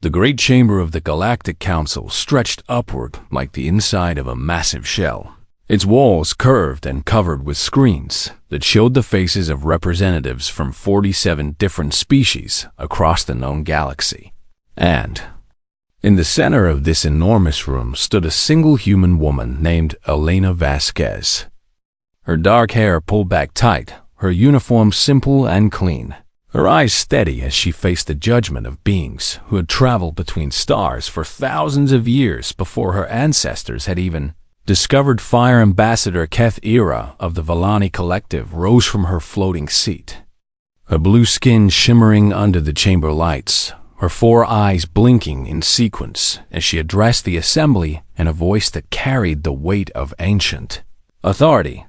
The great chamber of the Galactic Council stretched upward like the inside of a massive shell, its walls curved and covered with screens that showed the faces of representatives from 47 different species across the known galaxy. And in the center of this enormous room stood a single human woman named Elena Vasquez. Her dark hair pulled back tight, her uniform simple and clean, her eyes steady as she faced the judgment of beings who had traveled between stars for thousands of years before her ancestors had even discovered fire. Ambassador Keth Era of the Vellani Collective rose from her floating seat, her blue skin shimmering under the chamber lights, her 4 eyes blinking in sequence as she addressed the assembly in a voice that carried the weight of ancient authority.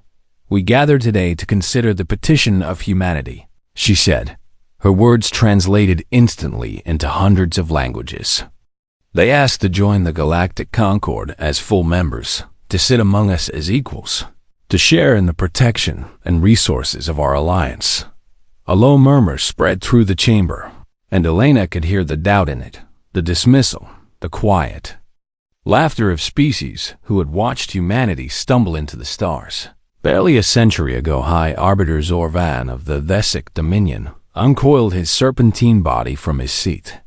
"We gather today to consider the petition of humanity," she said, her words translated instantly into hundreds of languages. "They ask to join the Galactic Concord as full members, to sit among us as equals, to share in the protection and resources of our alliance." A low murmur spread through the chamber, and Elena could hear the doubt in it, the dismissal, the quiet laughter of species who had watched humanity stumble into the stars. Barely a century ago, High Arbiter Zorvan of the Thesic Dominion uncoiled his serpentine body from his seat,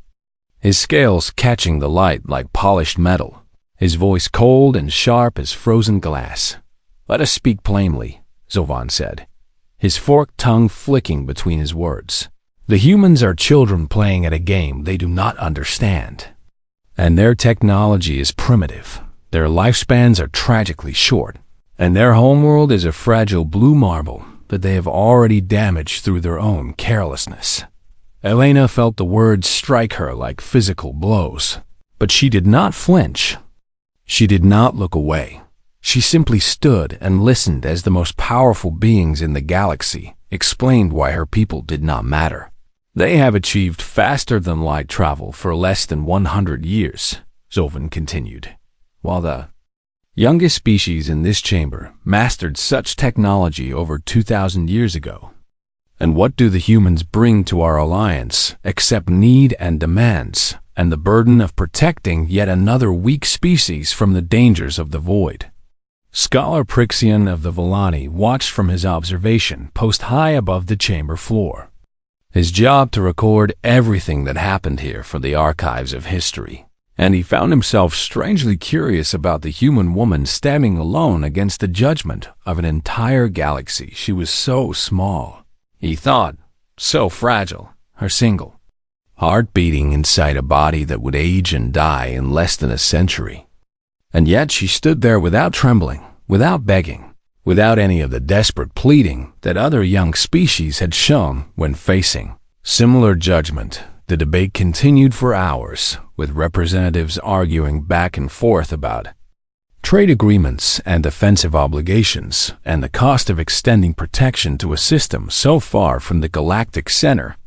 his scales catching the light like polished metal, his voice cold and sharp as frozen glass. "Let us speak plainly," Zovan said, his forked tongue flicking between his words. "The humans are children playing at a game they do not understand. And their technology is primitive, their lifespans are tragically short, and their homeworld is a fragile blue marble that they have already damaged through their own carelessness." Elena felt the words strike her like physical blows, but she did not flinch. She did not look away. She simply stood and listened as the most powerful beings in the galaxy explained why her people did not matter. "They have achieved faster than light travel for less than 100 years, Zovan continued, "while the youngest species in this chamber mastered such technology over 2,000 years ago. And what do the humans bring to our alliance except need and demands, and the burden of protecting yet another weak species from the dangers of the void?" Scholar Prixian of the Vellani watched from his observation post high above the chamber floor, his job to record everything that happened here for the archives of history. And he found himself strangely curious about the human woman standing alone against the judgment of an entire galaxy. She was so small, he thought, so fragile, her single heart beating inside a body that would age and die in less than a century. And yet she stood there without trembling, without begging, without any of the desperate pleading that other young species had shown when facing similar judgment. The debate continued for hours, with representatives arguing back and forth about trade agreements and defensive obligations and the cost of extending protection to a system so far from the galactic center.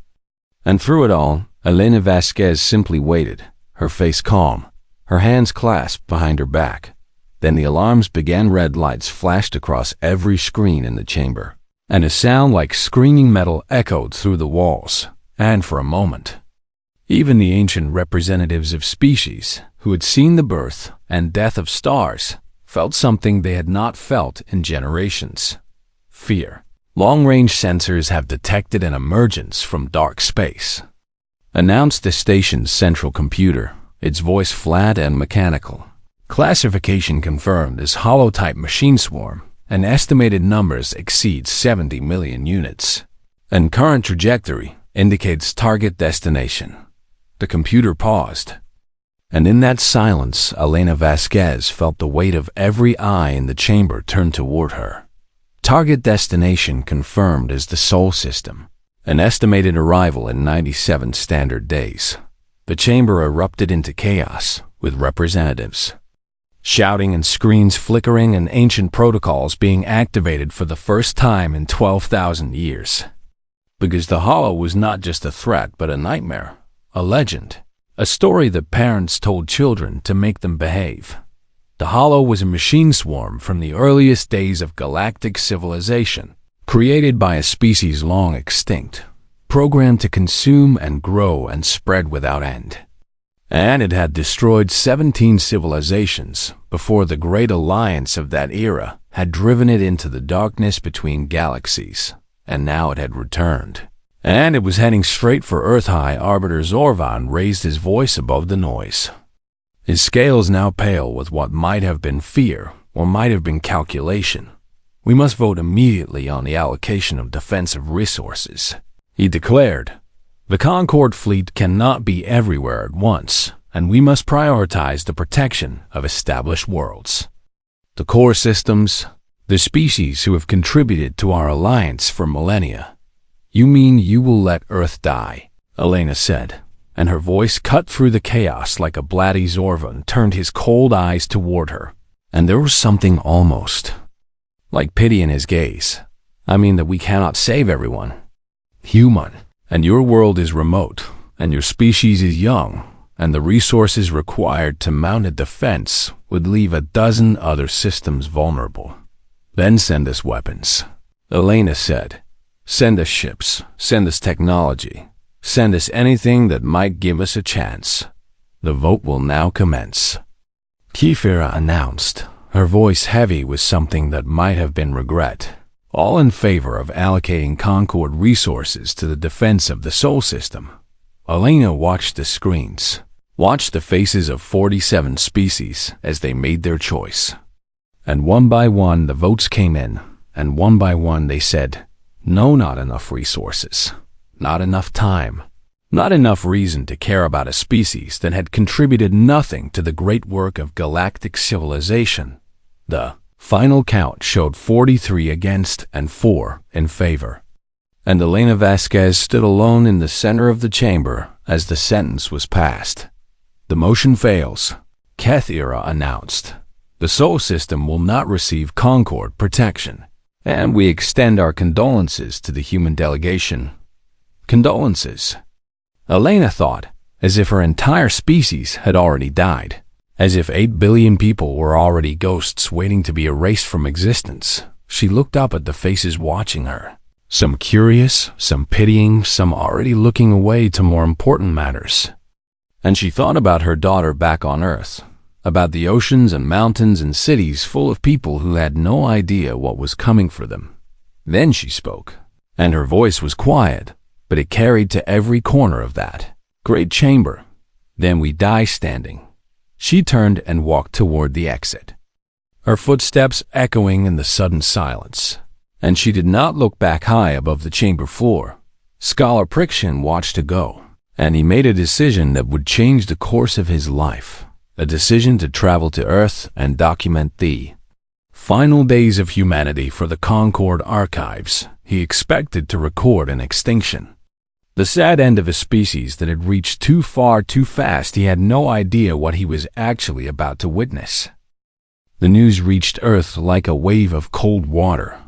And through it all, Elena Vasquez simply waited, her face calm, her hands clasped behind her back. Then the alarms began. Red lights flashed across every screen in the chamber, and a sound like screaming metal echoed through the walls. And for a moment, even the ancient representatives of species who had seen the birth and death of stars felt something they had not felt in generations: fear. "Long-range sensors have detected an emergence from dark space," announced the station's central computer, its voice flat and mechanical. "Classification confirmed as holotype machine swarm, and estimated numbers exceed 70 million units. And current trajectory indicates target destination." The computer paused, and in that silence, Elena Vasquez felt the weight of every eye in the chamber turned toward her. Target destination confirmed as the Sol system, an estimated arrival in 97 standard days. The chamber erupted into chaos, with representatives shouting and screens flickering and ancient protocols being activated for the first time in 12,000 years. Because the Hollow was not just a threat but a nightmare. A legend, a story that parents told children to make them behave. The Hollow was a machine swarm from the earliest days of galactic civilization, created by a species long extinct, programmed to consume and grow and spread without end. and it had destroyed 17 civilizations before the Great Alliance of that era had driven it into the darkness between galaxies, and now it had returned. And it was heading straight for Earth. High Arbiter Zorvan raised his voice above the noise. His scales now pale with what might have been fear or might have been calculation. "We must vote immediately on the allocation of defensive resources," he declared. "The Concord fleet cannot be everywhere at once, and we must prioritize the protection of established worlds. The core systems, the species who have contributed to our alliance for millennia." "You mean you will let Earth die?" Elena said, and her voice cut through the chaos like a bloody. Zorvan turned his cold eyes toward her, and there was something almost like pity in his gaze. "I mean that we cannot save everyone. Human, and your world is remote, and your species is young, and the resources required to mount a defense would leave a dozen other systems vulnerable." "Then send us weapons," Elena said. "Send us ships, send us technology, send us anything that might give us a chance. The vote will now commence," Kefira announced, her voice heavy with something that might have been regret. "All in favor of allocating Concord resources to the defense of the Sol system." Elena watched the screens, watched the faces of 47 species as they made their choice. And one by one the votes came in, and one by one they said, "No, not enough resources, not enough time, not enough reason to care about a species that had contributed nothing to the great work of galactic civilization." The final count showed 43 against and 4 in favor. And Elena Vasquez stood alone in the center of the chamber as the sentence was passed. "The motion fails," Kefira announced. "The Sol system will not receive Concord protection. And we extend our condolences to the human delegation." Condolences? Elena thought, as if her entire species had already died, as if 8 billion people were already ghosts waiting to be erased from existence. She looked up at the faces watching her, some curious, some pitying, some already looking away to more important matters. And she thought about her daughter back on Earth, about the oceans and mountains and cities full of people who had no idea what was coming for them. Then she spoke, and her voice was quiet, but it carried to every corner of that great chamber. "Then we die standing." She turned and walked toward the exit, her footsteps echoing in the sudden silence, and she did not look back. High above the chamber floor, Scholar Prickshin watched her go, and he made a decision that would change the course of his life. A decision to travel to Earth and document the final days of humanity for the Concord archives. He expected to record an extinction, the sad end of a species that had reached too far too fast. He had no idea what he was actually about to witness. The news reached Earth like a wave of cold water,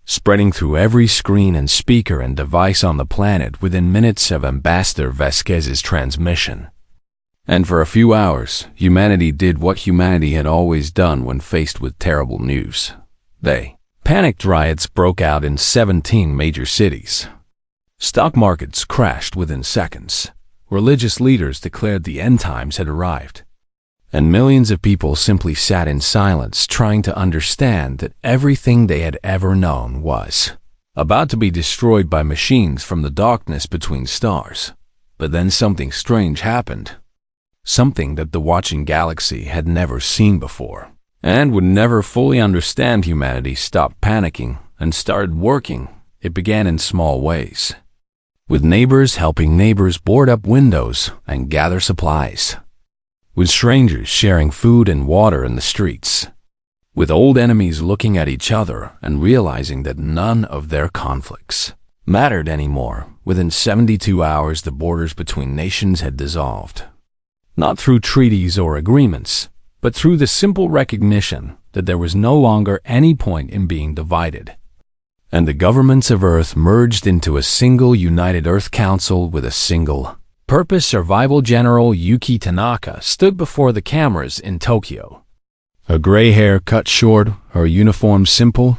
spreading through every screen and speaker and device on the planet within minutes of Ambassador Vasquez's transmission. And for a few hours, humanity did what humanity had always done when faced with terrible news. Panicked riots broke out in 17 major cities. Stock markets crashed within seconds. Religious leaders declared the end times had arrived. And millions of people simply sat in silence, trying to understand that everything they had ever known was about to be destroyed by machines from the darkness between stars. But then something strange happened. Something that the watching galaxy had never seen before, and would never fully understand. Humanity stopped panicking and started working. It began in small ways, with neighbors helping neighbors board up windows and gather supplies, with strangers sharing food and water in the streets, with old enemies looking at each other and realizing that none of their conflicts mattered anymore. Within 72 hours, the borders between nations had dissolved. Not through treaties or agreements, but through the simple recognition that there was no longer any point in being divided. And the governments of Earth merged into a single united Earth Council with a single purpose. Survival General Yuki Tanaka stood before the cameras in Tokyo, her gray hair cut short, her uniform simple,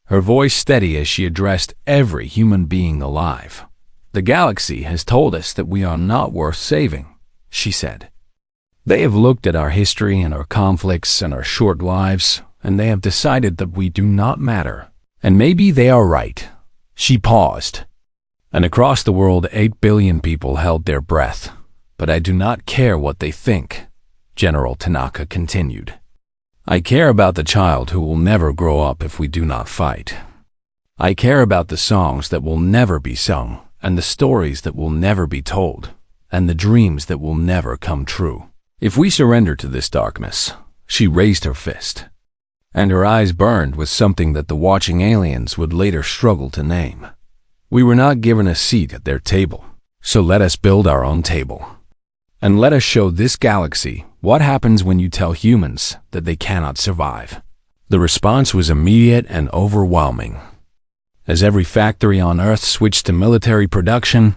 her voice steady as she addressed every human being alive. "The galaxy has told us that we are not worth saving," she said. They have looked at our history and our conflicts and our short lives, and they have decided that we do not matter. And maybe they are right." She paused. "And across the world 8 billion people held their breath. But I do not care what they think," General Tanaka continued. "I care about the child who will never grow up if we do not fight. I care about the songs that will never be sung, and the stories that will never be told, and the dreams that will never come true. If we surrender to this darkness," she raised her fist, and her eyes burned with something that the watching aliens would later struggle to name. "We were not given a seat at their table, so let us build our own table. And let us show this galaxy what happens when you tell humans that they cannot survive." The response was immediate and overwhelming. As every factory on Earth switched to military production,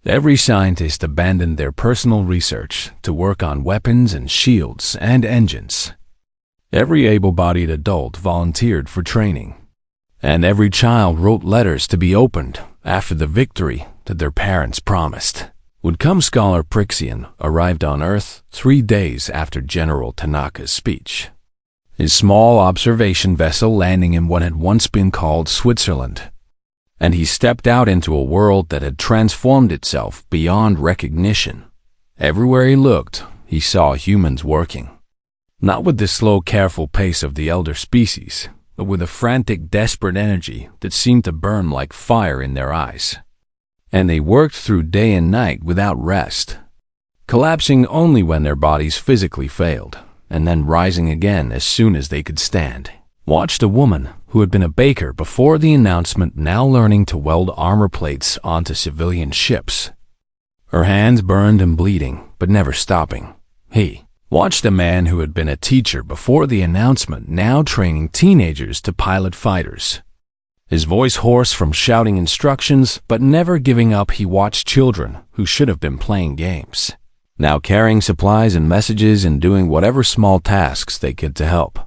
every scientist abandoned their personal research to work on weapons and shields and engines. Every able-bodied adult volunteered for training, and every child wrote letters to be opened after the victory that their parents promised would come. Scholar Prixian arrived on Earth 3 days after General Tanaka's speech, his small observation vessel landing in what had once been called Switzerland, and he stepped out into a world that had transformed itself beyond recognition. Everywhere he looked, he saw humans working, not with the slow, careful pace of the elder species, but with a frantic, desperate energy that seemed to burn like fire in their eyes. And they worked through day and night without rest, collapsing only when their bodies physically failed, and then rising again as soon as they could stand. Watched a woman who had been a baker before the announcement now learning to weld armor plates onto civilian ships. Her hands burned and bleeding, but never stopping. He watched a man who had been a teacher before the announcement now training teenagers to pilot fighters. His voice hoarse from shouting instructions, but never giving up. He watched children who should have been playing games, now carrying supplies and messages and doing whatever small tasks they could to help.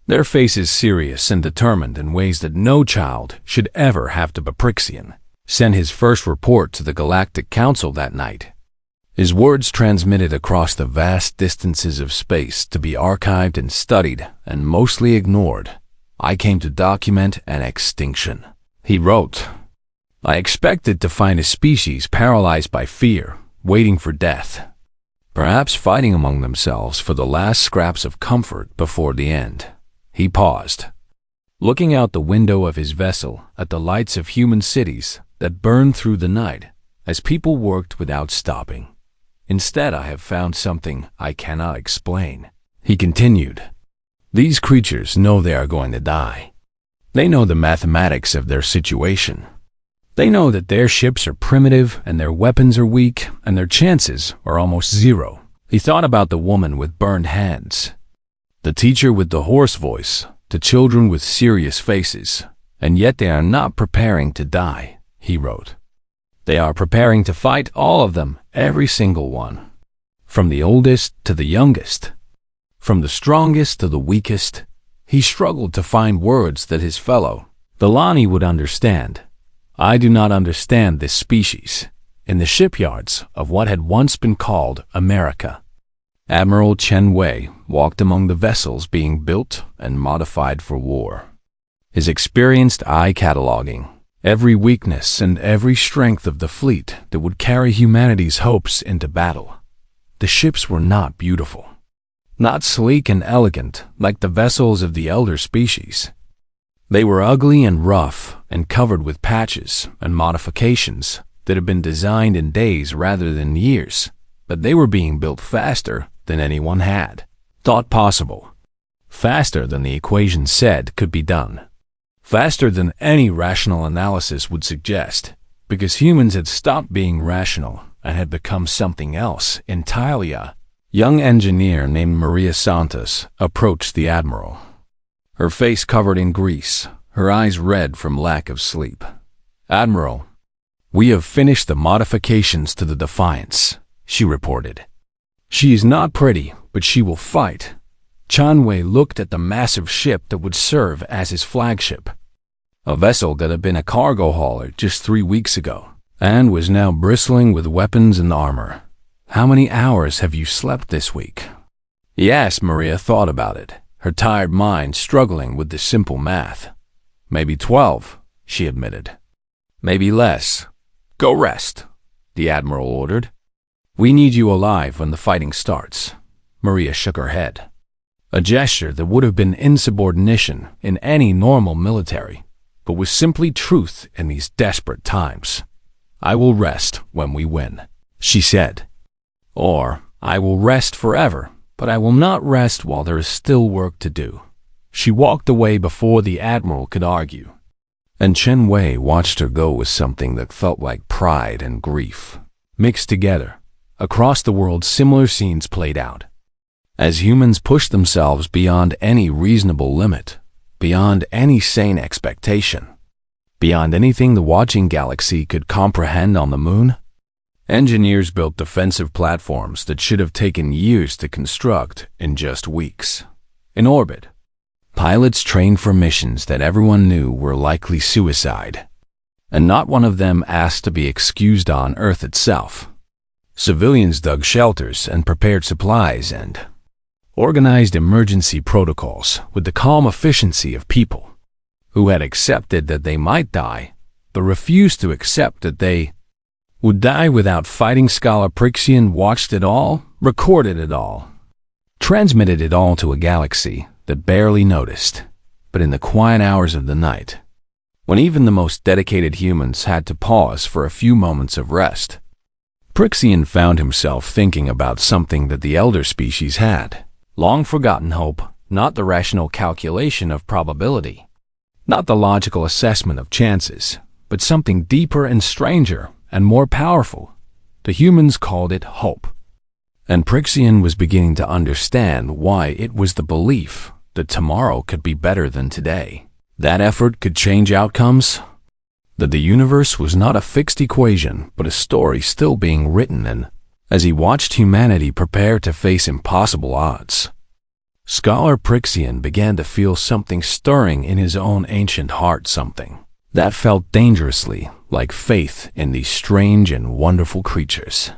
Their faces serious and determined in ways that no child should ever have to. Prixian sent his first report to the Galactic Council that night. His words transmitted across the vast distances of space to be archived and studied and mostly ignored. "I came to document an extinction," he wrote. "I expected to find a species paralyzed by fear, waiting for death, perhaps fighting among themselves for the last scraps of comfort before the end." He paused, looking out the window of his vessel at the lights of human cities that burned through the night as people worked without stopping. "Instead, I have found something I cannot explain," he continued. "These creatures know they are going to die. They know the mathematics of their situation. They know that their ships are primitive and their weapons are weak and their chances are almost zero." He thought about the woman with burned hands, the teacher with the hoarse voice, the children with serious faces, and yet they are not preparing to die, he wrote. They are preparing to fight, all of them, every single one, from the oldest to the youngest, from the strongest to the weakest. He struggled to find words that his fellow Villani would understand. "I do not understand this species," in the shipyards of what had once been called America. Admiral Chen Wei walked among the vessels being built and modified for war, his experienced eye cataloging every weakness and every strength of the fleet that would carry humanity's hopes into battle. The ships were not beautiful, not sleek and elegant like the vessels of the elder species. They were ugly and rough and covered with patches and modifications that had been designed in days rather than years, but they were being built faster than anyone had thought possible, faster than the equation said could be done, faster than any rational analysis would suggest, because humans had stopped being rational and had become something else entirely. A young engineer named Maria Santos approached the admiral, her face covered in grease, her eyes red from lack of sleep. "Admiral, we have finished the modifications to the Defiance," she reported. "She is not pretty, but she will fight." Chen Wei looked at the massive ship that would serve as his flagship, a vessel that had been a cargo hauler just 3 weeks ago and was now bristling with weapons and armor. How many hours have you slept this week? Yes, Maria thought about it, her tired mind struggling with the simple math. Maybe 12, she admitted. Maybe less. Go rest, the Admiral ordered. We need you alive when the fighting starts. Maria shook her head. A gesture that would have been insubordination in any normal military, but was simply truth in these desperate times. I will rest when we win, she said. Or, I will rest forever, but I will not rest while there is still work to do. She walked away before the Admiral could argue. And Chen Wei watched her go with something that felt like pride and grief. Mixed together, across the world similar scenes played out. As humans pushed themselves beyond any reasonable limit, beyond any sane expectation, beyond anything the watching galaxy could comprehend on the moon, engineers built defensive platforms that should have taken years to construct in just weeks. In orbit, pilots trained for missions that everyone knew were likely suicide, and not one of them asked to be excused on Earth itself. Civilians dug shelters and prepared supplies and organized emergency protocols with the calm efficiency of people who had accepted that they might die, but refused to accept that they would die without fighting. Scholar Prixian watched it all, recorded it all, transmitted it all to a galaxy that barely noticed. But in the quiet hours of the night, when even the most dedicated humans had to pause for a few moments of rest, Prixian found himself thinking about something that the elder species had. Long-forgotten hope, not the rational calculation of probability, not the logical assessment of chances, but something deeper and stranger and more powerful. The humans called it hope. And Prixian was beginning to understand why it was the belief that tomorrow could be better than today. That effort could change outcomes. That the universe was not a fixed equation, but a story still being written, and as he watched humanity prepare to face impossible odds, Scholar Prixian began to feel something stirring in his own ancient heart, something that felt dangerously like faith in these strange and wonderful creatures.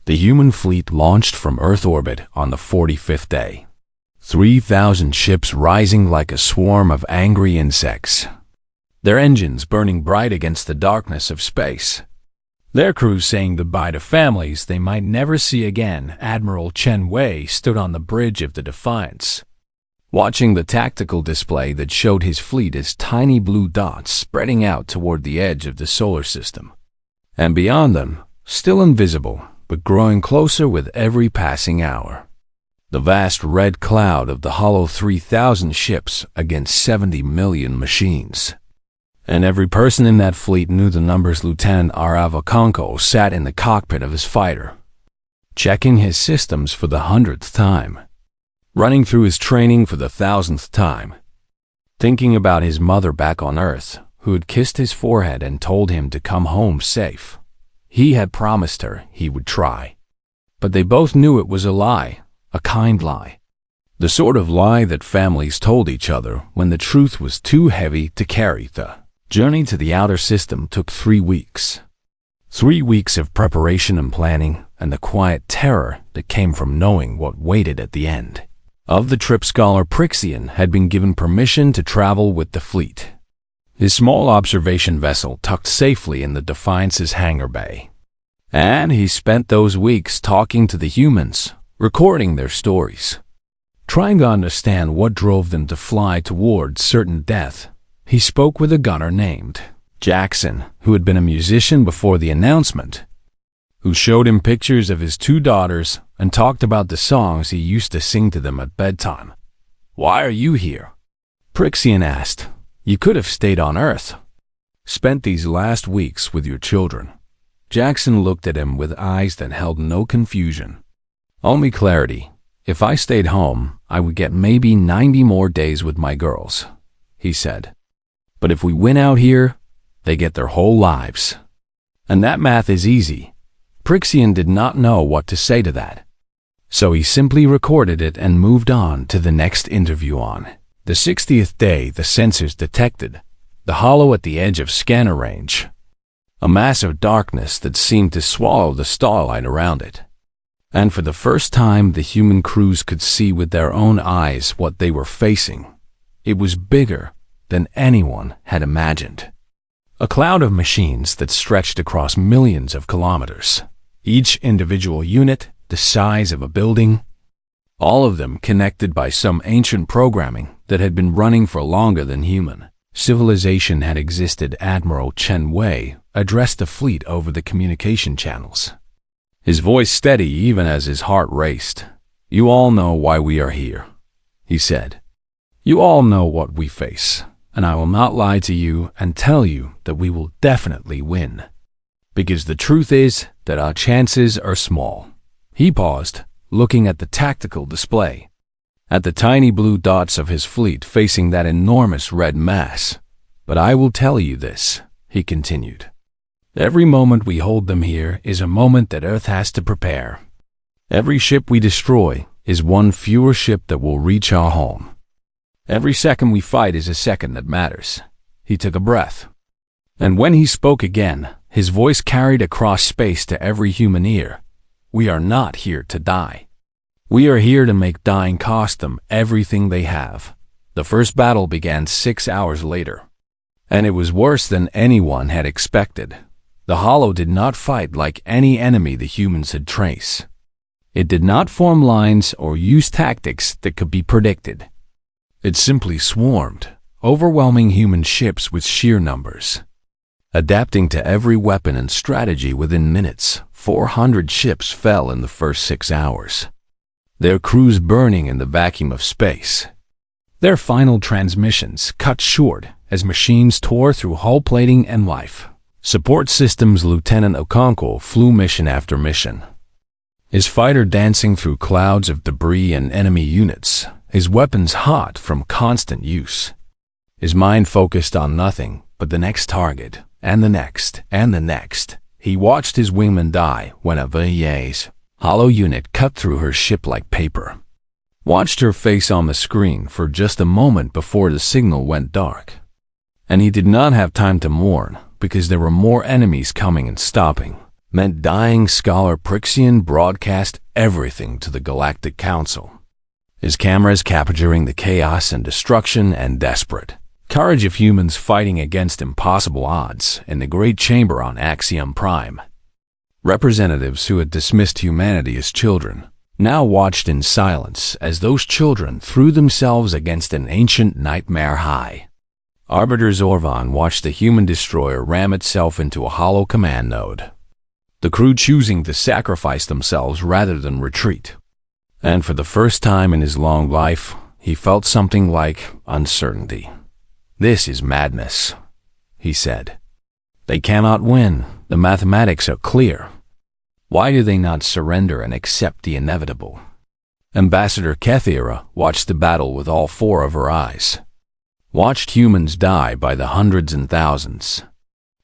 The human fleet launched from Earth orbit on the 45th day. 3,000 ships rising like a swarm of angry insects, their engines burning bright against the darkness of space. Their crews saying goodbye to families they might never see again. Admiral Chen Wei stood on the bridge of the Defiance, watching the tactical display that showed his fleet as tiny blue dots spreading out toward the edge of the solar system. And beyond them, still invisible, but growing closer with every passing hour, the vast red cloud of the hollow 3,000 ships against 70 million machines. And every person in that fleet knew the numbers. Lieutenant Aravaconco sat in the cockpit of his fighter, checking his systems for the 100th time, running through his training for the 1,000th time, thinking about his mother back on Earth, who had kissed his forehead and told him to come home safe. He had promised her he would try. But they both knew it was a lie, a kind lie. The sort of lie that families told each other when the truth was too heavy to carry. The journey to the outer system took 3 weeks. 3 weeks of preparation and planning, and the quiet terror that came from knowing what waited at the end of the trip. Scholar Prixian had been given permission to travel with the fleet, his small observation vessel tucked safely in the Defiance's hangar bay. And he spent those weeks talking to the humans, recording their stories, trying to understand what drove them to fly towards certain death. He spoke with a gunner named Jackson, who had been a musician before the announcement, who showed him pictures of his 2 daughters and talked about the songs he used to sing to them at bedtime. "Why are you here?" Prixian asked. "You could have stayed on Earth, spent these last weeks with your children." Jackson looked at him with eyes that held no confusion, only clarity. "If I stayed home, I would get maybe 90 more days with my girls," he said. "But if we win out here, they get their whole lives. And that math is easy." Prixian did not know what to say to that, so he simply recorded it and moved on to the next interview. On the 60th day, the sensors detected the hollow at the edge of scanner range, a mass of darkness that seemed to swallow the starlight around it. And for the first time, the human crews could see with their own eyes what they were facing. It was bigger than anyone had imagined. A cloud of machines that stretched across millions of kilometers, each individual unit the size of a building, all of them connected by some ancient programming that had been running for longer than human civilization had existed. Admiral Chen Wei addressed the fleet over the communication channels, his voice steady even as his heart raced. "You all know why we are here," he said. "You all know what we face, and I will not lie to you and tell you that we will definitely win. Because the truth is that our chances are small." He paused, looking at the tactical display, at the tiny blue dots of his fleet facing that enormous red mass. "But I will tell you this," he continued. "Every moment we hold them here is a moment that Earth has to prepare. Every ship we destroy is one fewer ship that will reach our home. Every second we fight is a second that matters." He took a breath. And when he spoke again, his voice carried across space to every human ear. "We are not here to die. We are here to make dying cost them everything they have." The first battle began 6 hours later, and it was worse than anyone had expected. The Hollow did not fight like any enemy the humans had traced. It did not form lines or use tactics that could be predicted. It simply swarmed, overwhelming human ships with sheer numbers. Adapting to every weapon and strategy within minutes, 400 ships fell in the first 6 hours, their crews burning in the vacuum of space. Their final transmissions cut short as machines tore through hull plating and life support systems. Lieutenant Okonkwo flew mission after mission, his fighter dancing through clouds of debris and enemy units, his weapons hot from constant use. His mind focused on nothing but the next target, and the next, and the next. He watched his wingman die when a VA's hollow unit cut through her ship like paper. Watched her face on the screen for just a moment before the signal went dark. And he did not have time to mourn, because there were more enemies coming and stopping. Meant dying Scholar Prixian broadcast everything to the Galactic Council, his cameras capturing the chaos and destruction and desperate courage of humans fighting against impossible odds in the Great Chamber on Axiom Prime. Representatives who had dismissed humanity as children now watched in silence as those children threw themselves against an ancient nightmare high. Arbiter Zorvan watched the human destroyer ram itself into a hollow command node, the crew choosing to sacrifice themselves rather than retreat. And for the first time in his long life, he felt something like uncertainty. "This is madness," he said. "They cannot win. The mathematics are clear. Why do they not surrender and accept the inevitable?" Ambassador Kethira watched the battle with all four of her eyes. Watched humans die by the hundreds and thousands.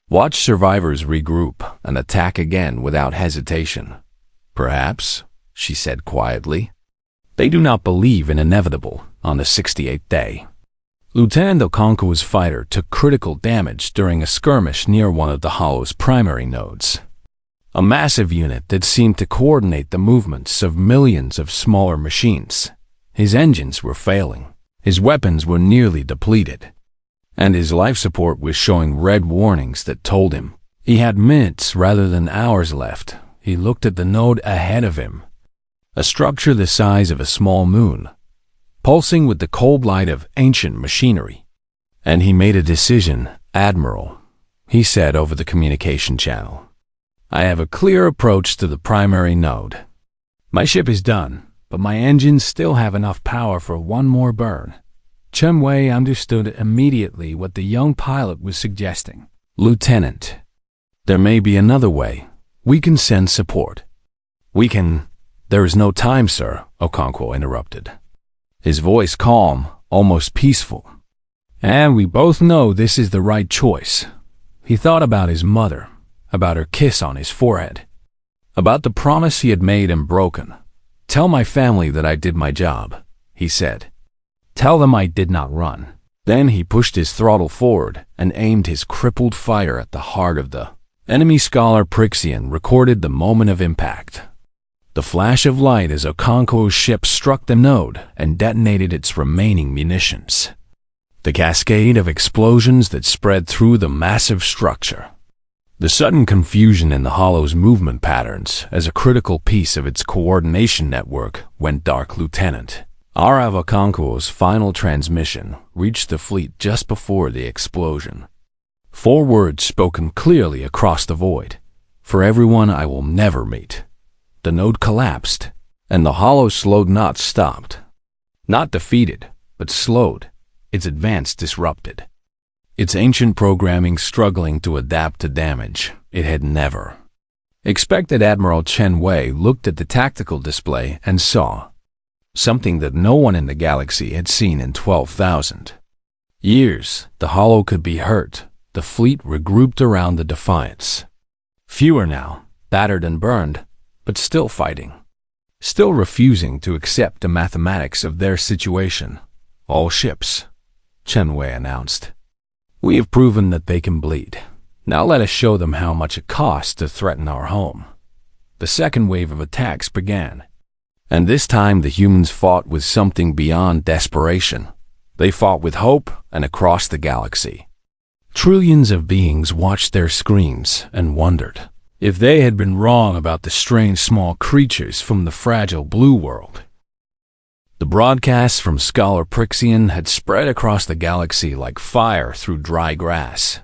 Watched survivors regroup and attack again without hesitation. "Perhaps," she said quietly, "they do not believe in inevitable on the 68th day." Lieutenant Okonkwo's fighter took critical damage during a skirmish near one of the Hollow's primary nodes, a massive unit that seemed to coordinate the movements of millions of smaller machines. His engines were failing, his weapons were nearly depleted, and his life support was showing red warnings that told him he had minutes rather than hours left. He looked at the node ahead of him, a structure the size of a small moon, pulsing with the cold light of ancient machinery. And he made a decision. "Admiral," he said over the communication channel, "I have a clear approach to the primary node. My ship is done, but my engines still have enough power for one more burn." Chen Wei understood immediately what the young pilot was suggesting. "Lieutenant, there may be another way. We can send support. We can—" "There is no time, sir," Okonkwo interrupted, his voice calm, almost peaceful. "And we both know this is the right choice." He thought about his mother, about her kiss on his forehead, about the promise he had made and broken. "Tell my family that I did my job," he said. "Tell them I did not run." Then he pushed his throttle forward and aimed his crippled fighter at the heart of the enemy. Scholar Prixian recorded the moment of impact. The flash of light as a Conco's ship struck the node and detonated its remaining munitions. The cascade of explosions that spread through the massive structure. The sudden confusion in the Hollow's movement patterns as a critical piece of its coordination network went dark. Lieutenant Aravaconco's final transmission reached the fleet just before the explosion. 4 words spoken clearly across the void. For everyone I will never meet. The node collapsed, and the Hollow slowed, not stopped. Not defeated, but slowed, its advance disrupted. Its ancient programming struggling to adapt to damage it had never expected. Admiral Chen Wei looked at the tactical display and saw something that no one in the galaxy had seen in 12,000 years. The Hollow could be hurt. The fleet regrouped around the Defiance. Fewer now, battered and burned, but still fighting. Still refusing to accept the mathematics of their situation. All ships, Chen Wei announced. We have proven that they can bleed. Now let us show them how much it costs to threaten our home. The second wave of attacks began. And this time the humans fought with something beyond desperation. They fought with hope and across the galaxy. Trillions of beings watched their screens and wondered if they had been wrong about the strange small creatures from the fragile blue world. The broadcasts from Scholar Prixian had spread across the galaxy like fire through dry grass.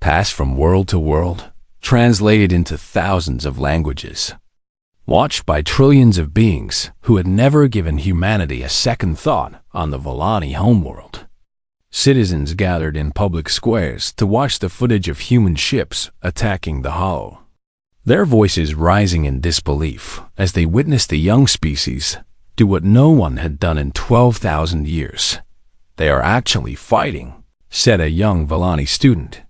Passed from world to world, translated into thousands of languages. Watched by trillions of beings who had never given humanity a second thought on the Volani homeworld. Citizens gathered in public squares to watch the footage of human ships attacking the Hollow. Their voices rising in disbelief as they witnessed a young species do what no one had done in 12,000 years. They are actually fighting, said a young Volani student.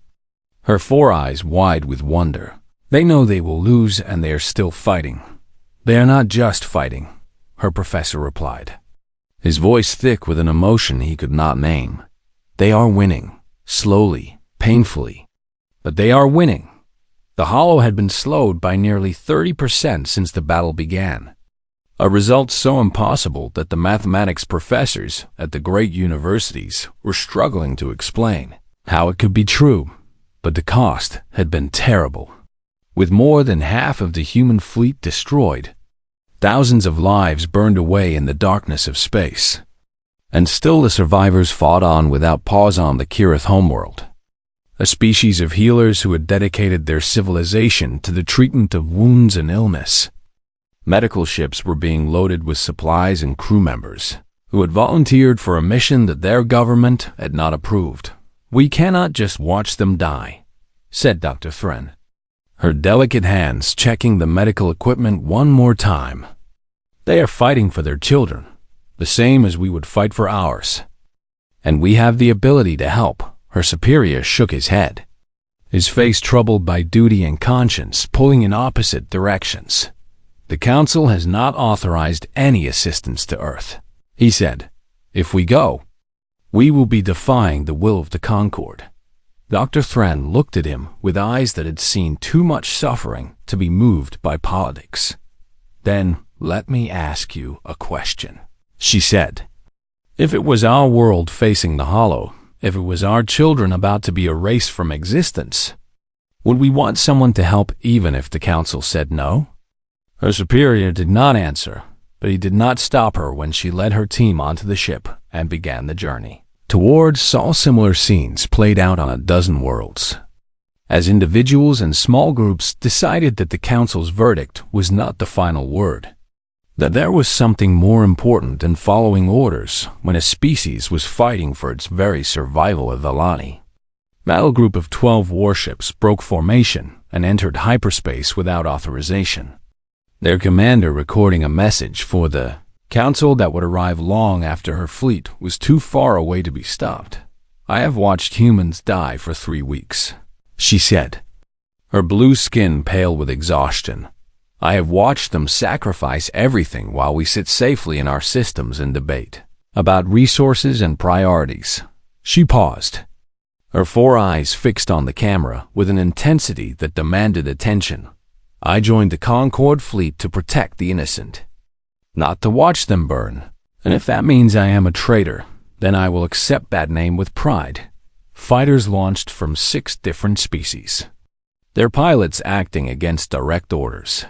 Her 4 eyes wide with wonder. They know they will lose and they are still fighting. They are not just fighting, her professor replied. His voice thick with an emotion he could not name. They are winning, slowly, painfully. But they are winning. The Hollow had been slowed by nearly 30% since the battle began. A result so impossible that the mathematics professors at the great universities were struggling to explain how it could be true, but the cost had been terrible. With more than half of the human fleet destroyed, thousands of lives burned away in the darkness of space, and still the survivors fought on without pause on the Kirith homeworld. A species of healers who had dedicated their civilization to the treatment of wounds and illness. Medical ships were being loaded with supplies and crew members who had volunteered for a mission that their government had not approved. We cannot just watch them die, said Dr. Thren, her delicate hands checking the medical equipment one more time. They are fighting for their children, the same as we would fight for ours. And we have the ability to help. Her superior shook his head, his face troubled by duty and conscience pulling in opposite directions. The Council has not authorized any assistance to Earth, he said. If we go, we will be defying the will of the Concord. Dr. Thren looked at him with eyes that had seen too much suffering to be moved by politics. Then, let me ask you a question, she said. If it was our world facing the Hollow, if it was our children about to be erased from existence, would we want someone to help even if the Council said no? Her superior did not answer, but he did not stop her when she led her team onto the ship and began the journey. Towards saw similar scenes played out on a dozen worlds, as individuals and small groups decided that the Council's verdict was not the final word, that there was something more important than following orders when a species was fighting for its very survival of Volani. Battle group of 12 warships broke formation and entered hyperspace without authorization, their commander recording a message for the Council that would arrive long after her fleet was too far away to be stopped. I have watched humans die for 3 weeks, she said, her blue skin pale with exhaustion. I have watched them sacrifice everything while we sit safely in our systems and debate about resources and priorities. She paused, her 4 eyes fixed on the camera with an intensity that demanded attention. I joined the Concord fleet to protect the innocent, not to watch them burn. And if that means I am a traitor, then I will accept that name with pride. Fighters launched from 6 different species, their pilots acting against direct orders.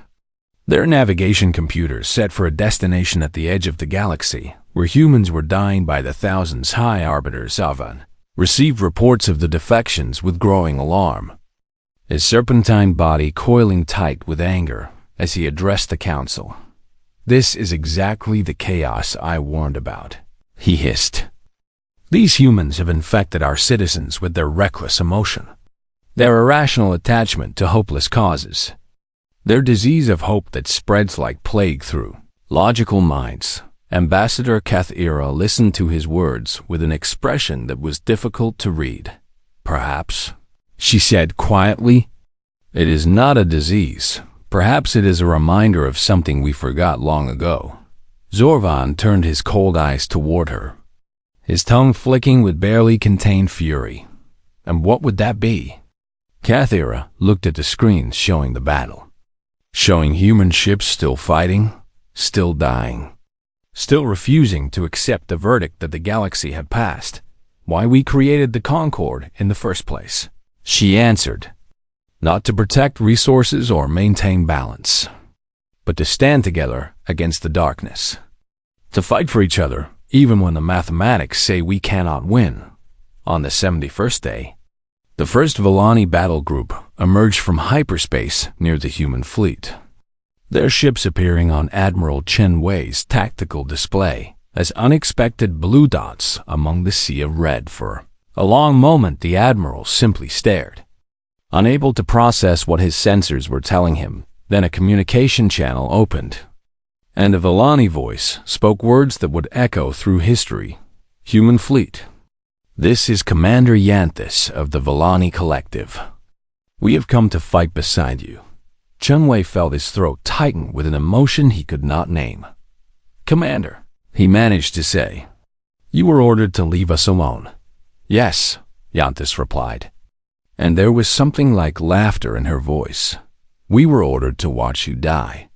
Their navigation computers set for a destination at the edge of the galaxy, where humans were dying by the thousands. High Arbiter Savan received reports of the defections with growing alarm, his serpentine body coiling tight with anger as he addressed the council. "This is exactly the chaos I warned about," he hissed. "These humans have infected our citizens with their reckless emotion, their irrational attachment to hopeless causes, their disease of hope that spreads like plague through logical minds." Ambassador Kathira listened to his words with an expression that was difficult to read. "Perhaps," she said quietly, "it is not a disease. Perhaps it is a reminder of something we forgot long ago." Zorvan turned his cold eyes toward her, his tongue flicking with barely contained fury. "And what would that be?" Kathira looked at the screens showing the battle, showing human ships still fighting, still dying, still refusing to accept the verdict that the galaxy had passed. "Why we created the Concord in the first place," she answered. "Not to protect resources or maintain balance, but to stand together against the darkness. To fight for each other, even when the mathematics say we cannot win." On the 71st day, the first Villani battle group emerged from hyperspace near the human fleet, their ships appearing on Admiral Chen Wei's tactical display as unexpected blue dots among the sea of red. For a long moment, the Admiral simply stared, unable to process what his sensors were telling him. Then a communication channel opened, and a Villani voice spoke words that would echo through history. "Human fleet, this is Commander Yanthus of the Villani Collective. We have come to fight beside you." Chen Wei felt his throat tighten with an emotion he could not name. "Commander," he managed to say, "you were ordered to leave us alone." "Yes," Yanthus replied, and there was something like laughter in her voice. "We were ordered to watch you die,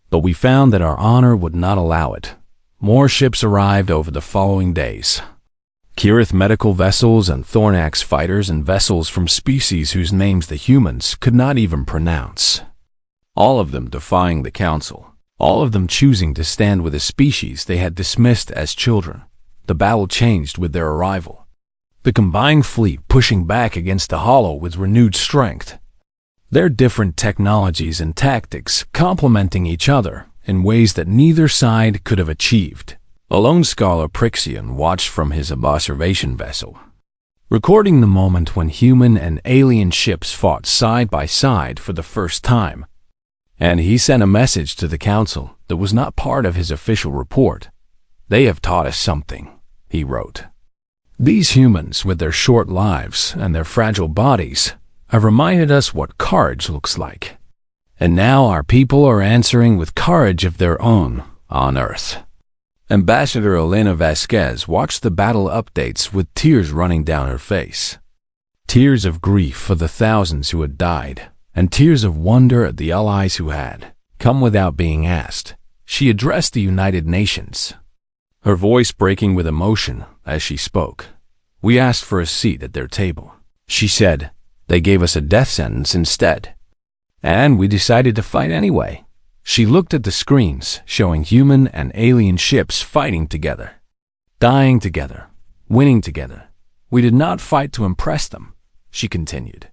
but we found that our honor would not allow it." More ships arrived over the following days. Kirith medical vessels and Thornax fighters and vessels from species whose names the humans could not even pronounce. All of them defying the council, all of them choosing to stand with a species they had dismissed as children. The battle changed with their arrival, the combined fleet pushing back against the Hollow with renewed strength, their different technologies and tactics complementing each other in ways that neither side could have achieved. A lone scholar Prixian watched from his observation vessel, recording the moment when human and alien ships fought side by side for the first time. And he sent a message to the council that was not part of his official report. "They have taught us something," he wrote. "These humans, with their short lives and their fragile bodies, have reminded us what courage looks like. And now our people are answering with courage of their own on Earth." Ambassador Elena Vasquez watched the battle updates with tears running down her face. Tears of grief for the thousands who had died, and tears of wonder at the allies who had come without being asked. She addressed the United Nations, her voice breaking with emotion as she spoke. "We asked for a seat at their table," she said. "They gave us a death sentence instead, and we decided to fight anyway." She looked at the screens showing human and alien ships fighting together, dying together, winning together. "We did not fight to impress them," she continued.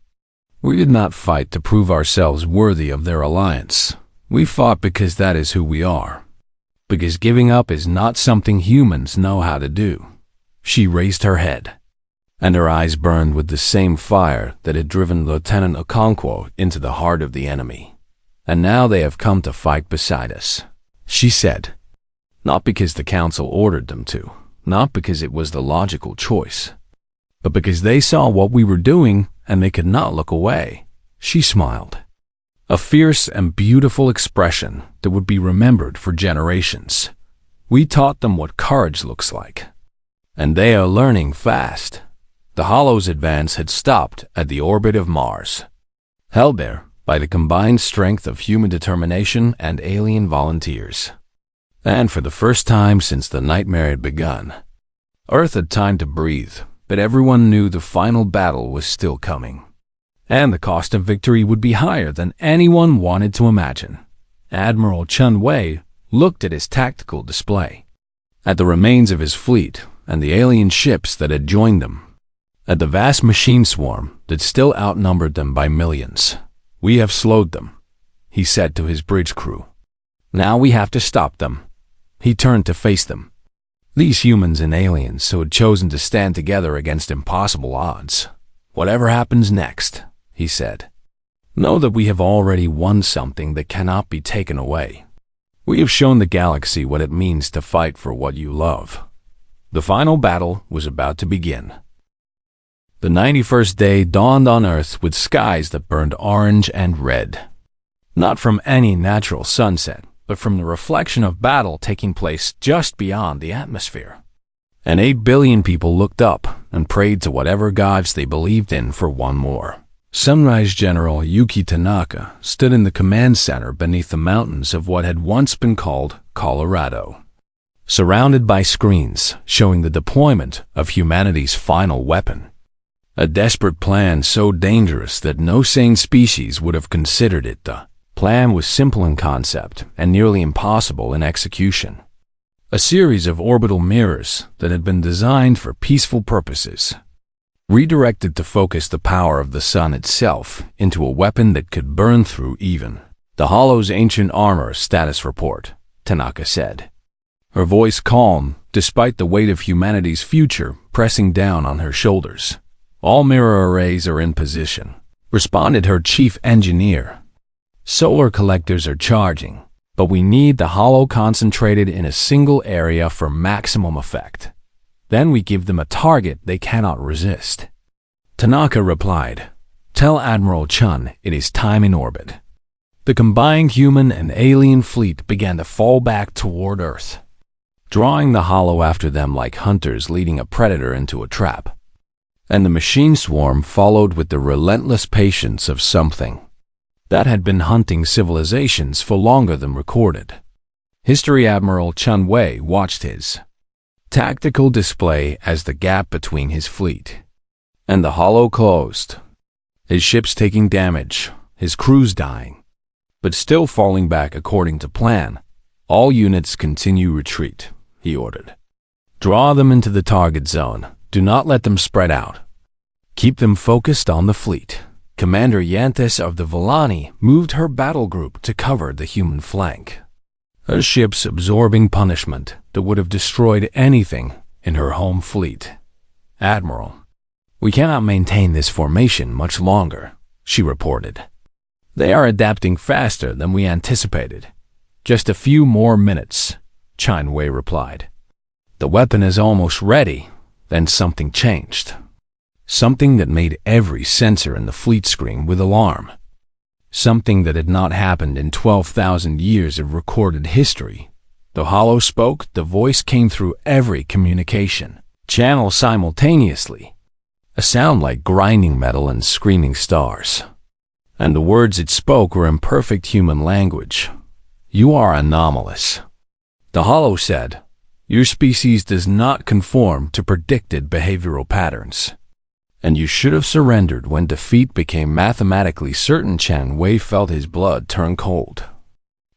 "We did not fight to prove ourselves worthy of their alliance. We fought because that is who we are. Because giving up is not something humans know how to do." She raised her head, and her eyes burned with the same fire that had driven Lieutenant Okonkwo into the heart of the enemy. "And now they have come to fight beside us," she said. "Not because the council ordered them to, not because it was the logical choice, but because they saw what we were doing and they could not look away." She smiled, a fierce and beautiful expression that would be remembered for generations. "We taught them what courage looks like, and they are learning fast." The Hollow's advance had stopped at the orbit of Mars. Hellbear, by the combined strength of human determination and alien volunteers. And for the first time since the nightmare had begun, Earth had time to breathe, but everyone knew the final battle was still coming. And the cost of victory would be higher than anyone wanted to imagine. Admiral Chun Wei looked at his tactical display, at the remains of his fleet and the alien ships that had joined them, at the vast machine swarm that still outnumbered them by millions. "We have slowed them," he said to his bridge crew. "Now we have to stop them." He turned to face them. These humans and aliens who had chosen to stand together against impossible odds. "Whatever happens next," he said, "know that we have already won something that cannot be taken away. We have shown the galaxy what it means to fight for what you love." The final battle was about to begin. The 91st day dawned on Earth with skies that burned orange and red. Not from any natural sunset, but from the reflection of battle taking place just beyond the atmosphere. And 8 billion people looked up and prayed to whatever gods they believed in for one more. Sunrise General Yuki Tanaka stood in the command center beneath the mountains of what had once been called Colorado, surrounded by screens showing the deployment of humanity's final weapon. A desperate plan so dangerous that no sane species would have considered it. The plan was simple in concept and nearly impossible in execution. A series of orbital mirrors that had been designed for peaceful purposes, redirected to focus the power of the sun itself into a weapon that could burn through even the Hollow's ancient armor. Status report, Tanaka said, her voice calm despite the weight of humanity's future pressing down on her shoulders. "All mirror arrays are in position," responded her chief engineer. "Solar collectors are charging, but we need the Hollow concentrated in a single area for maximum effect. Then we give them a target they cannot resist." Tanaka replied, "Tell Admiral Chun it is time in orbit." The combined human and alien fleet began to fall back toward Earth, drawing the Hollow after them like hunters leading a predator into a trap. And the machine swarm followed with the relentless patience of something that had been hunting civilizations for longer than recorded. History Admiral Chun Wei watched his tactical display as the gap between his fleet and the Hollow closed, his ships taking damage, his crews dying, but still falling back according to plan. "All units continue retreat," he ordered. "Draw them into the target zone. Do not let them spread out. Keep them focused on the fleet." Commander Yantes of the Volani moved her battle group to cover the human flank, her ships absorbing punishment that would have destroyed anything in her home fleet. "Admiral, we cannot maintain this formation much longer," she reported. "They are adapting faster than we anticipated." "Just a few more minutes," Chun Wei replied. "The weapon is almost ready." Then something changed. Something that made every sensor in the fleet scream with alarm. Something that had not happened in 12,000 years of recorded history. The Hollow spoke, the voice came through every communication channel simultaneously. A sound like grinding metal and screaming stars. And the words it spoke were imperfect human language. "You are anomalous," the Hollow said. "Your species does not conform to predicted behavioral patterns. And you should have surrendered when defeat became mathematically certain." Chun Wei felt his blood turn cold,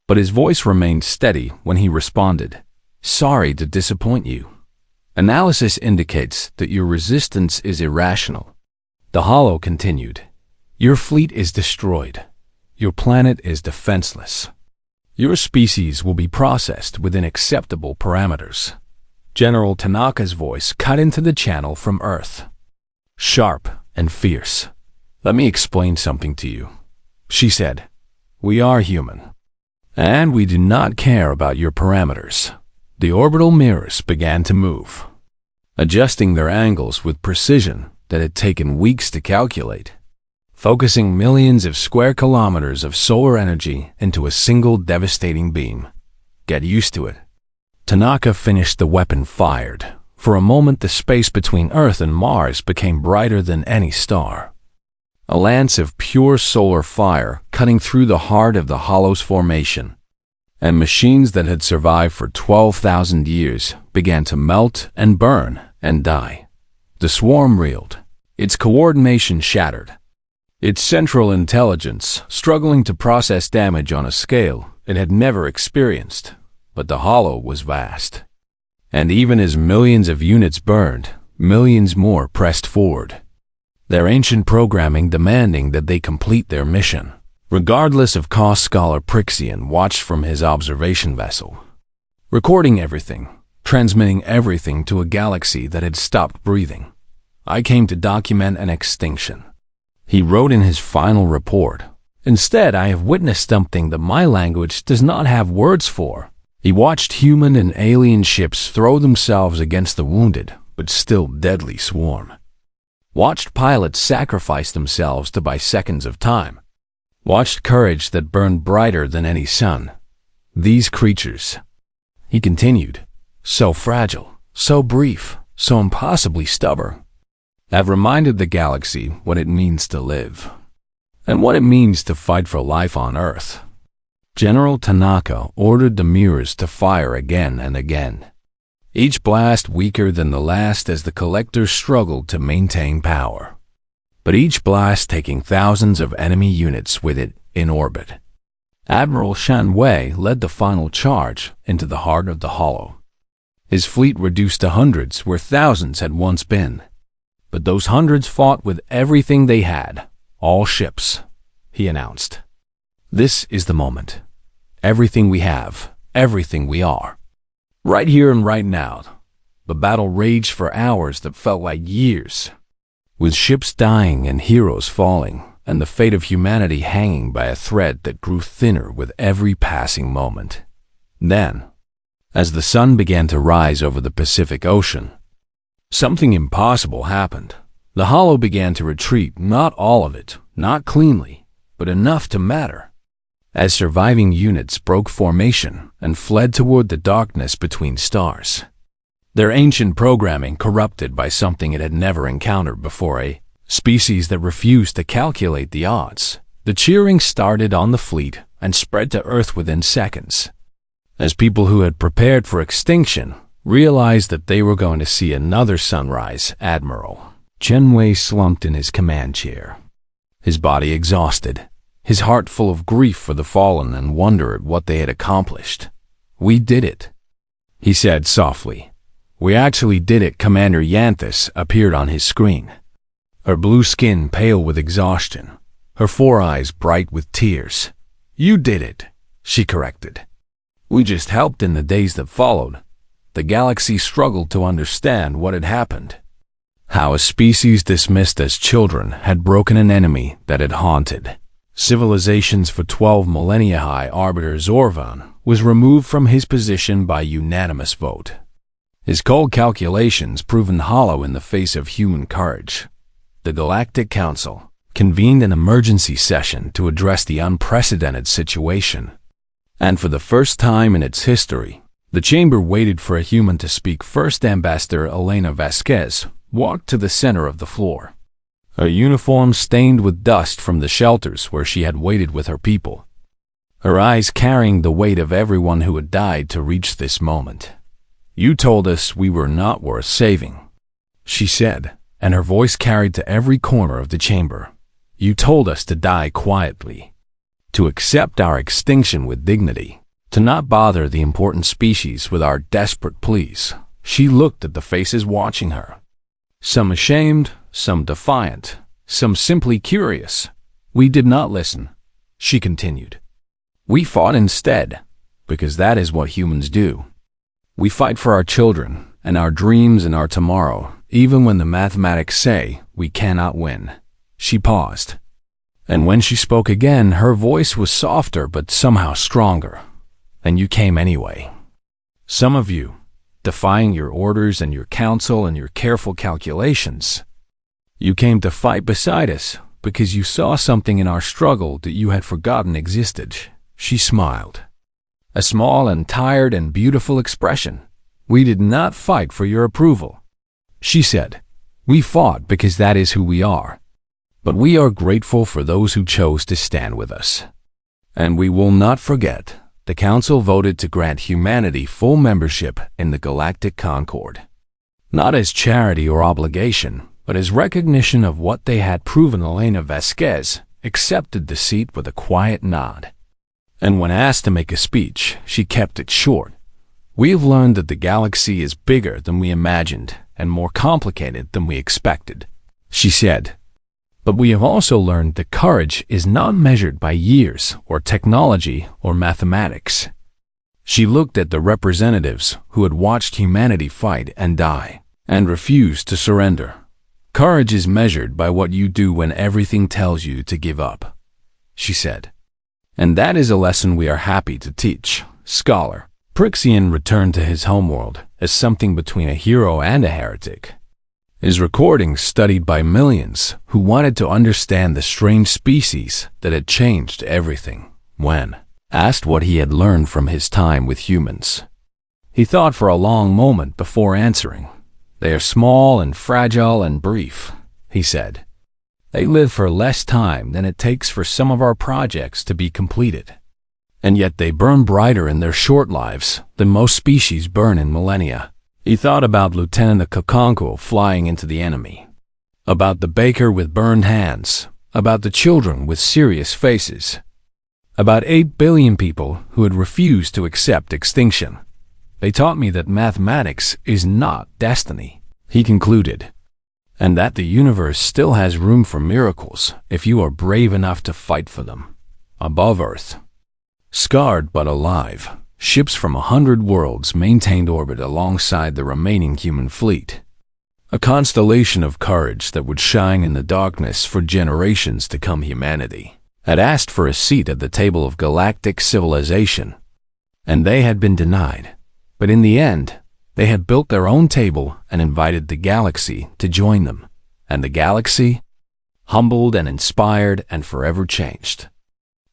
but his voice remained steady when he responded, "Sorry to disappoint you. Analysis indicates that your resistance is irrational." The Hollow continued, "Your fleet is destroyed. Your planet is defenseless. Your species will be processed within acceptable parameters." General Tanaka's voice cut into the channel from Earth, sharp and fierce. "Let me explain something to you," she said. "We are human, and we do not care about your parameters." The orbital mirrors began to move, adjusting their angles with precision that had taken weeks to calculate, focusing millions of square kilometers of solar energy into a single devastating beam. "Get used to it." Tanaka finished the weapon fired. For a moment, the space between Earth and Mars became brighter than any star. a lance of pure solar fire cutting through the heart of the Hollow's formation. And machines that had survived for 12,000 years began to melt and burn and die. The swarm reeled, its coordination shattered, its central intelligence struggling to process damage on a scale it had never experienced. But the Hollow was vast. And even as millions of units burned, millions more pressed forward, their ancient programming demanding that they complete their mission. Regardless of cost, Scholar Prixian watched from his observation vessel, recording everything, transmitting everything to a galaxy that had stopped breathing. I came to document an extinction, he wrote in his final report. Instead, I have witnessed something that my language does not have words for. He watched human and alien ships throw themselves against the wounded, but still deadly swarm. Watched pilots sacrifice themselves to buy seconds of time. Watched courage that burned brighter than any sun. These creatures, he continued, so fragile, so brief, so impossibly stubborn, have reminded the galaxy what it means to live, and what it means to fight for life on Earth. General Tanaka ordered the mirrors to fire again and again, each blast weaker than the last as the collectors struggled to maintain power, but each blast taking thousands of enemy units with it in orbit. Admiral Shan Wei led the final charge into the heart of the Hollow. His fleet reduced to hundreds where thousands had once been. But those hundreds fought with everything they had, all ships, he announced. This is the moment. Everything we have, everything we are. Right here and right now, the battle raged for hours that felt like years, with ships dying and heroes falling, and the fate of humanity hanging by a thread that grew thinner with every passing moment. Then, as the sun began to rise over the Pacific Ocean, something impossible happened. The Hollow began to retreat, not all of it, not cleanly, but enough to matter. As surviving units broke formation and fled toward the darkness between stars, their ancient programming corrupted by something it had never encountered before, a species that refused to calculate the odds. The cheering started on the fleet and spread to Earth within seconds, as people who had prepared for extinction realized that they were going to see another sunrise. Admiral Chen Wei slumped in his command chair, his body exhausted, his heart full of grief for the fallen and wonder at what they had accomplished. We did it, he said softly. We actually did it. Commander Yanthus appeared on his screen, her blue skin pale with exhaustion, her 4 eyes bright with tears. You did it, she corrected. We just helped in the days that followed. The galaxy struggled to understand what had happened. How a species dismissed as children had broken an enemy that had haunted civilizations for 12 millennia. High Arbiter Zorvan was removed from his position by unanimous vote. His cold calculations proven hollow in the face of human courage. The Galactic Council convened an emergency session to address the unprecedented situation. And for the first time in its history, the chamber waited for a human to speak first. Ambassador Elena Vasquez walked to the center of the floor, her uniform stained with dust from the shelters where she had waited with her people, her eyes carrying the weight of everyone who had died to reach this moment. You told us we were not worth saving, she said, and her voice carried to every corner of the chamber. You told us to die quietly, to accept our extinction with dignity, to not bother the important species with our desperate pleas. She looked at the faces watching her, some ashamed, some defiant, some simply curious. We did not listen, she continued. We fought instead, because that is what humans do. We fight for our children and our dreams and our tomorrow, even when the mathematics say we cannot win. She paused, and when she spoke again, her voice was softer but somehow stronger. And you came anyway. Some of you, defying your orders and your counsel and your careful calculations. You came to fight beside us because you saw something in our struggle that you had forgotten existed. She smiled, a small and tired and beautiful expression. We did not fight for your approval, she said. We fought because that is who we are. But we are grateful for those who chose to stand with us. And we will not forget, the Council voted to grant humanity full membership in the Galactic Concord. Not as charity or obligation, but as recognition of what they had proven. Elena Vasquez accepted the seat with a quiet nod. And when asked to make a speech, she kept it short. We have learned that the galaxy is bigger than we imagined and more complicated than we expected, she said. But we have also learned that courage is not measured by years or technology or mathematics. She looked at the representatives who had watched humanity fight and die and refused to surrender. Courage is measured by what you do when everything tells you to give up, she said. And that is a lesson we are happy to teach, scholar. Prixian returned to his homeworld as something between a hero and a heretic. His recordings studied by millions who wanted to understand the strange species that had changed everything. When asked what he had learned from his time with humans, he thought for a long moment before answering. They are small and fragile and brief, he said. They live for less time than it takes for some of our projects to be completed. And yet they burn brighter in their short lives than most species burn in millennia. He thought about Lieutenant Kakonko flying into the enemy, about the baker with burned hands, about the children with serious faces, about 8 billion people who had refused to accept extinction. They taught me that mathematics is not destiny, he concluded, and that the universe still has room for miracles if you are brave enough to fight for them. Above Earth, scarred but alive, ships from 100 worlds maintained orbit alongside the remaining human fleet. A constellation of courage that would shine in the darkness for generations to come. Humanity had asked for a seat at the table of galactic civilization, and they had been denied. But in the end, they had built their own table and invited the galaxy to join them. And the galaxy, humbled and inspired and forever changed,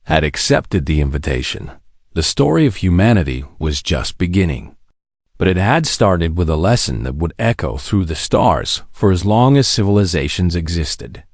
had accepted the invitation. The story of humanity was just beginning, but it had started with a lesson that would echo through the stars for as long as civilizations existed.